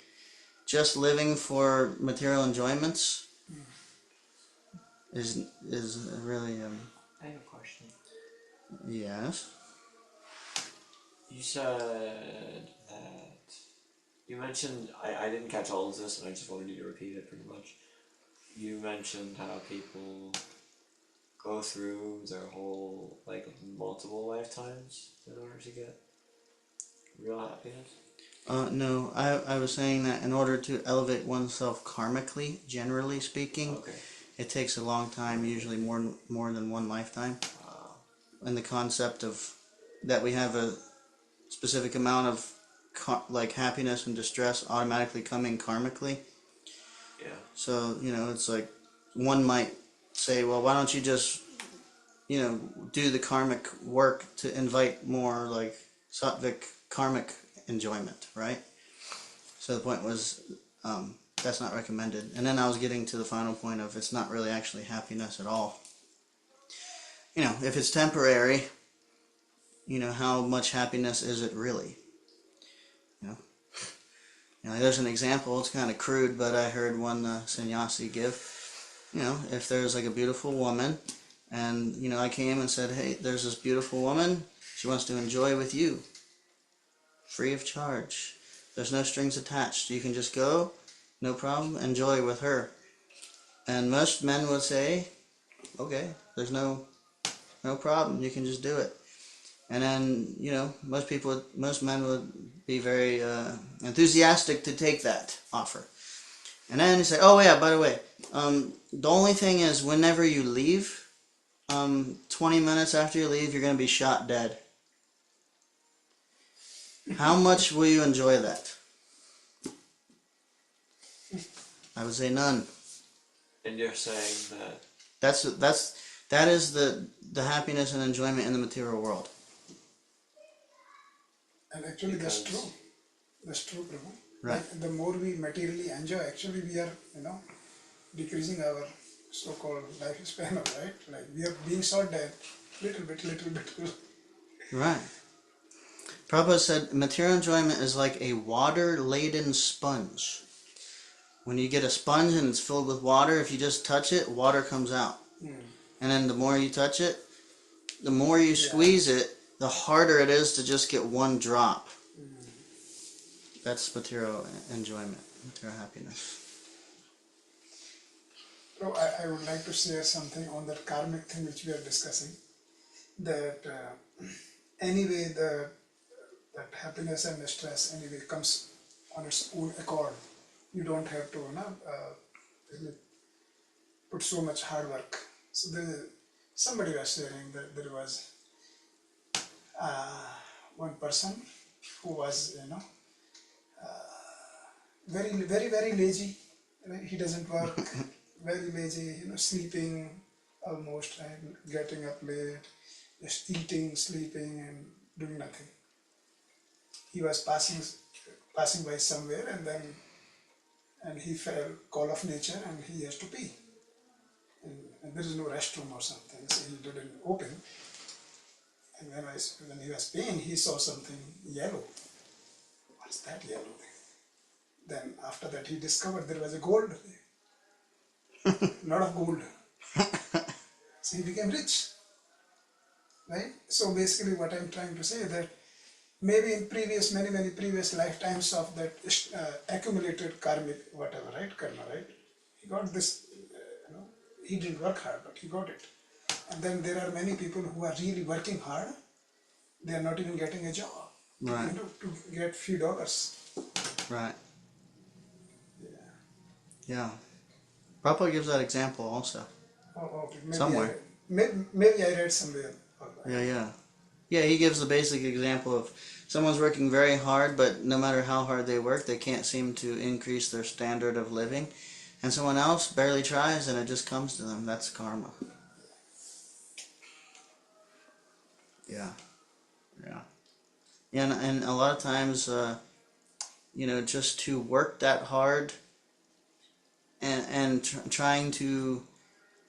[SPEAKER 1] just living for material enjoyments is really
[SPEAKER 2] I have a question.
[SPEAKER 1] Yes.
[SPEAKER 2] You said that you mentioned I didn't catch all of this, and I just wanted you to repeat it pretty much. You mentioned how people go through their whole multiple lifetimes in order to get real happiness.
[SPEAKER 1] No, I was saying that in order to elevate oneself karmically, generally speaking,
[SPEAKER 2] Okay.
[SPEAKER 1] it takes a long time, usually more than one lifetime. And the concept of that we have a specific amount of happiness and distress automatically coming karmically.
[SPEAKER 2] Yeah.
[SPEAKER 1] So it's like one might say, well, why don't you just do the karmic work to invite more like sattvic karmic enjoyment, right? So the point was that's not recommended. And then I was getting to the final point of it's not really actually happiness at all. If it's temporary, how much happiness is it really? There's an example, it's kind of crude, but I heard one sannyasi give, if there's like a beautiful woman, and, I came and said, hey, there's this beautiful woman, she wants to enjoy with you, free of charge. There's no strings attached. You can just go, no problem, enjoy with her. And most men would say, okay, there's no problem, you can just do it. And then, most men would be very enthusiastic to take that offer. And then he said, "Oh yeah, by the way, the only thing is, whenever you leave, 20 minutes after you leave, you're going to be shot dead. How much will you enjoy that?" I would say none.
[SPEAKER 2] And you're saying that
[SPEAKER 1] That is the happiness and enjoyment in the material world.
[SPEAKER 3] And actually, that's
[SPEAKER 2] Because-
[SPEAKER 3] true. That's true, Prabhu.
[SPEAKER 1] Right.
[SPEAKER 3] Like, the more we materially enjoy, actually, we are, decreasing our so-called lifespan, right? Like, we are being shot dead, little bit.
[SPEAKER 1] Right. Prabhupada said material enjoyment is like a water-laden sponge. When you get a sponge and it's filled with water, if you just touch it, water comes out. And then the more you touch it, the more you squeeze it, the harder it is to just get one drop. That's material enjoyment, material happiness.
[SPEAKER 3] So I would like to share something on that karmic thing which we are discussing. That anyway, that happiness and the stress anyway comes on its own accord. You don't have to put so much hard work. So somebody was sharing that there was one person who was very lazy. He doesn't work. Very lazy. Sleeping almost and getting up late, just eating, sleeping, and doing nothing. He was passing by somewhere, and he felt call of nature, and he has to pee. And there is no restroom or something, so he didn't open. And when he was peeing, he saw something yellow. What's that yellow thing? Then after that, he discovered there was a gold there. Lot of gold. So he became rich. Right? So basically what I'm trying to say is that maybe in many previous lifetimes of that accumulated karmic whatever, right? Karma, right? He got this, he didn't work hard, but he got it. And then there are many people who are really working hard. They are not even getting a job.
[SPEAKER 1] Right.
[SPEAKER 3] To get few dollars.
[SPEAKER 1] Right.
[SPEAKER 3] Yeah.
[SPEAKER 1] Yeah. Prabhupada gives that example also.
[SPEAKER 3] Oh, okay. Maybe
[SPEAKER 1] Somewhere.
[SPEAKER 3] Maybe I read somewhere.
[SPEAKER 1] Yeah. Yeah, he gives the basic example of someone's working very hard, but no matter how hard they work, they can't seem to increase their standard of living. And someone else barely tries and it just comes to them. That's karma. Yeah. And a lot of times, just to work that hard and trying to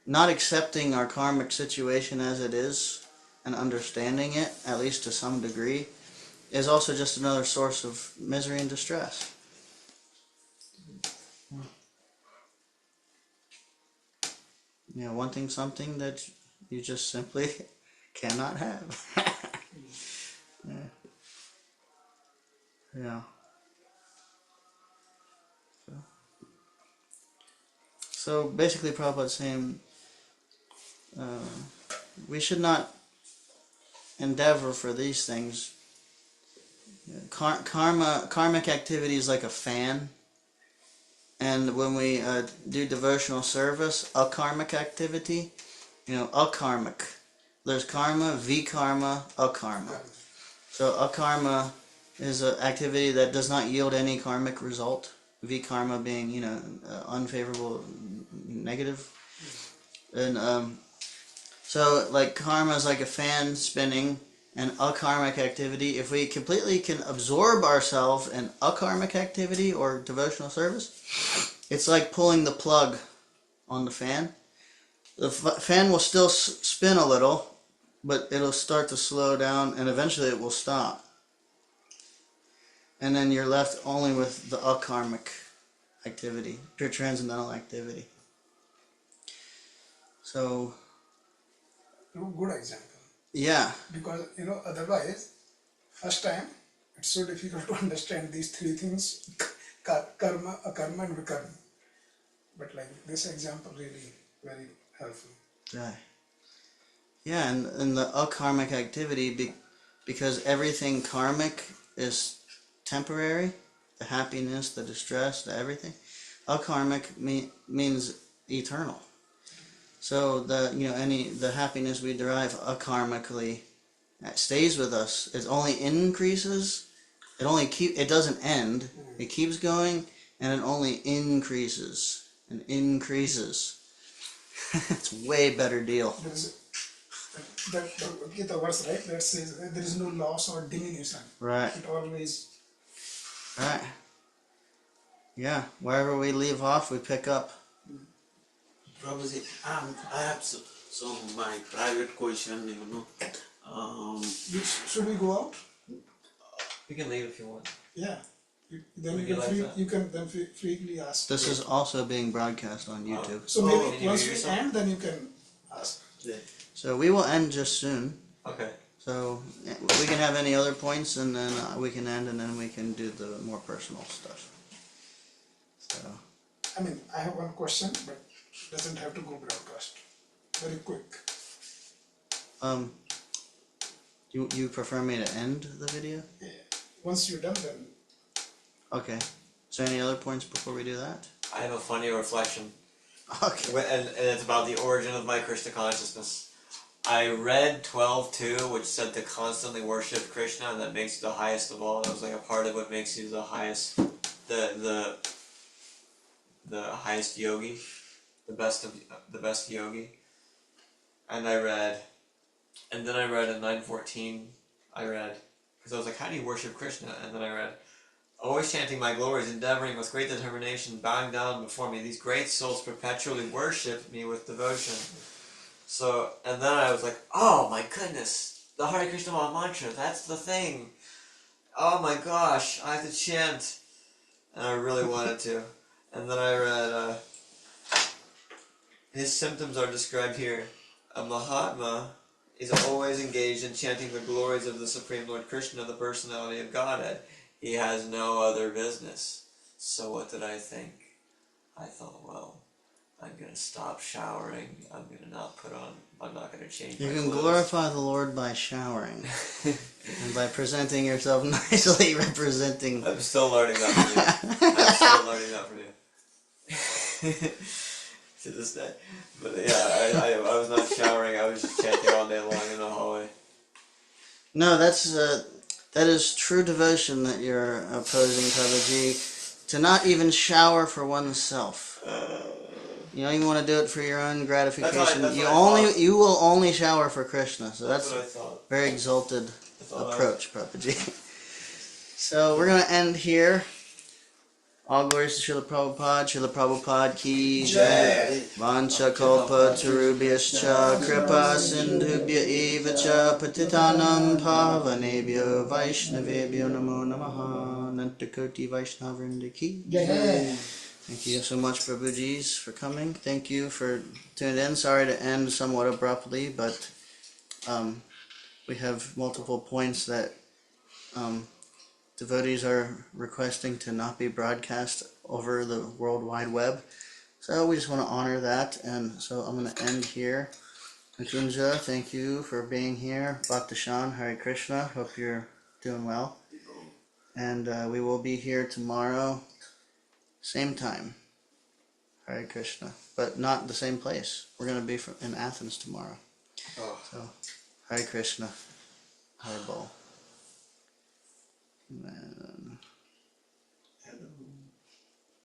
[SPEAKER 1] not accepting our karmic situation as it is and understanding it, at least to some degree, is also just another source of misery and distress. Wanting something that you just simply cannot have. Yeah. So basically, Prabhupada's saying we should not endeavor for these things. Karmic activity is like a fan. And when we do devotional service, akarmic activity, akarmic. There's karma, vikarma, akarma. So akarma is an activity that does not yield any karmic result. Vikarma being, unfavorable, negative. And so like karma is like a fan spinning, and akarmic activity, if we completely can absorb ourselves in akarmic activity or devotional service, it's like pulling the plug on the fan. The fan will still spin a little, but it'll start to slow down and eventually it will stop. And then you're left only with the akarmic activity, pure transcendental activity. So,
[SPEAKER 3] Good example.
[SPEAKER 1] yeah.
[SPEAKER 3] Because, otherwise, first time, it's so difficult to understand these three things, karma, akarma, and vikarma. But like this example really very helpful.
[SPEAKER 1] Right. Yeah, and the akarmic activity, because everything karmic is temporary, the happiness, the distress, the everything. Akarmic means eternal. So the happiness we derive akarmically stays with us. It only increases. It doesn't end. It keeps going, and it only increases and increases. It's a way better deal.
[SPEAKER 3] There is that Gita verse, right? That says there is no loss or diminution.
[SPEAKER 1] Right.
[SPEAKER 3] It always.
[SPEAKER 1] Right. Yeah. Wherever we leave off, we pick up.
[SPEAKER 4] Prabhuji, I have so my private question,
[SPEAKER 3] Should we go out?
[SPEAKER 2] You can leave if you want.
[SPEAKER 3] Yeah. Then
[SPEAKER 2] Would you like that?
[SPEAKER 3] you can then freely ask.
[SPEAKER 1] This is also being broadcast on YouTube.
[SPEAKER 3] So
[SPEAKER 2] Can
[SPEAKER 3] maybe
[SPEAKER 2] you
[SPEAKER 3] once
[SPEAKER 2] mute
[SPEAKER 3] we
[SPEAKER 2] yourself?
[SPEAKER 3] end, then you can ask.
[SPEAKER 4] Yeah.
[SPEAKER 1] So we will end just soon.
[SPEAKER 2] Okay.
[SPEAKER 1] So we can have any other points, and then we can end, and then we can do the more personal stuff. So
[SPEAKER 3] I mean, I have one question, but it doesn't have to go broadcast. Very quick.
[SPEAKER 1] you prefer me to end the video?
[SPEAKER 3] Yeah. Once you're done, then.
[SPEAKER 1] Okay. So any other points before we do that?
[SPEAKER 2] I have a funny reflection.
[SPEAKER 1] Okay.
[SPEAKER 2] And it's about the origin of my Krishna consciousness. I read 12.2, which said to constantly worship Krishna, and that makes you the highest of all. That was like a part of what makes you the highest, the highest yogi, the best yogi. And then I read in 9.14, because I was like, how do you worship Krishna? And then I read, always chanting my glories, endeavoring with great determination, bowing down before me, these great souls perpetually worship me with devotion. So, and then I was like, oh my goodness, the Hare Krishna Maha Mantra, that's the thing. Oh my gosh, I have to chant. And I really wanted to. And then I read, his symptoms are described here. A Mahatma is always engaged in chanting the glories of the Supreme Lord Krishna, the personality of Godhead. He has no other business. So what did I think? I thought, well, I'm gonna stop showering. I'm not gonna change
[SPEAKER 1] You
[SPEAKER 2] my
[SPEAKER 1] can
[SPEAKER 2] clothes.
[SPEAKER 1] glorify the Lord by showering and by presenting yourself nicely, representing.
[SPEAKER 2] I'm still learning that from you. I'm still learning that from you. To this day. But yeah, I was not showering. I was just chanting all day long in the hallway.
[SPEAKER 1] No, that is true devotion that you're opposing, Prabhuji. To not even shower for oneself. You don't even want to do it for your own gratification.
[SPEAKER 2] That's what I thought.
[SPEAKER 1] You will only shower for Krishna. So
[SPEAKER 2] That's
[SPEAKER 1] that's
[SPEAKER 2] what I thought.
[SPEAKER 1] a very exalted
[SPEAKER 2] thought
[SPEAKER 1] approach, Prabhuji. So we're gonna end here. All glories to Srila Prabhupada. Srila Prabhupada ki jai. Vancha kalpa tarubhyascha kripa sindhubhya eva cha patitanam pavanebhyo vaishnavebhyo namo namaha. Nantakoti Vaishnavrinda ki jai. Thank you so much, Prabhujis, for coming. Thank you for tuning in. Sorry to end somewhat abruptly, but we have multiple points that devotees are requesting to not be broadcast over the World Wide Web. So we just want to honor that, and so I'm going to end here. Nikunja, thank you for being here. Bhaktashan, Hare Krishna, hope you're doing well. And we will be here tomorrow, same time. Hare Krishna, but not the same place. We're going to be in Athens tomorrow.
[SPEAKER 2] Oh.
[SPEAKER 1] So, Hare Krishna, Hare Bol. And